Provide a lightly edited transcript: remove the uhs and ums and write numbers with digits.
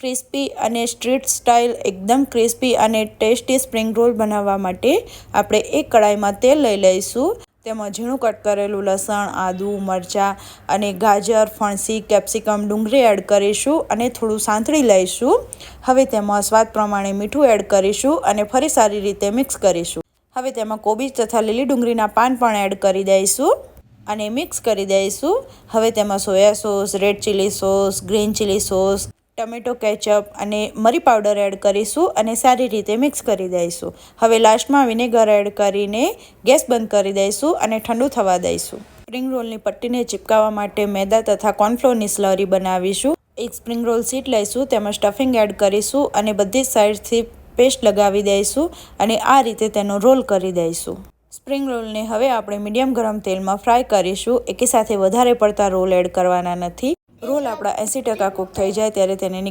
Crispy અને street style એકદમ crispy અને ટેસ્ટી સ્પ્રિંગ રોલ બનાવવા માટે આપણે એક કડાઈમાં તેલ લઈ લઈશું. તેમાં ઝીણું કટ કરેલું લસણ, આદું, મરચાં અને ગાજર, ફણસી, કેપ્સિકમ, ડુંગળી એડ કરીશું અને થોડું સાંતળી લઈશું. હવે તેમાં સ્વાદ પ્રમાણે મીઠું એડ કરીશું અને ફરી સારી રીતે મિક્સ કરીશું. હવે તેમાં કોબીજ તથા લીલી ડુંગળીના પાન પણ એડ કરી દઈશું અને મિક્સ કરી દઈશું. હવે તેમાં soya sauce, red chilli sauce, green chilli sauce, tomato ketchup અને મરી પાવડર એડ કરીશું અને સારી રીતે મિક્સ કરી દઈશું. હવે લાસ્ટમાં વિનેગર એડ કરીને ગેસ બંધ કરી દઈશું અને ઠંડુ થવા દઈશું. સ્પ્રિંગ રોલની પટ્ટીને ચિપકાવવા માટે મેદા તથા કોર્નફ્લોરની સ્લરી બનાવીશું. એક સ્પ્રિંગ રોલ શીટ લઈશું, તેમાં સ્ટફિંગ એડ કરીશું અને બધી સાઈડથી પેસ્ટ લગાવી દઈશું અને આ રીતે તેનો રોલ કરી દઈશું. સ્પ્રિંગ રોલને હવે આપણે મીડિયમ ગરમ તેલમાં ફ્રાય કરીશું. એકી સાથે વધારે પડતા રોલ એડ કરવાના નથી. રોલ આપણા 80% કૂક થઈ જાય ત્યારે તેને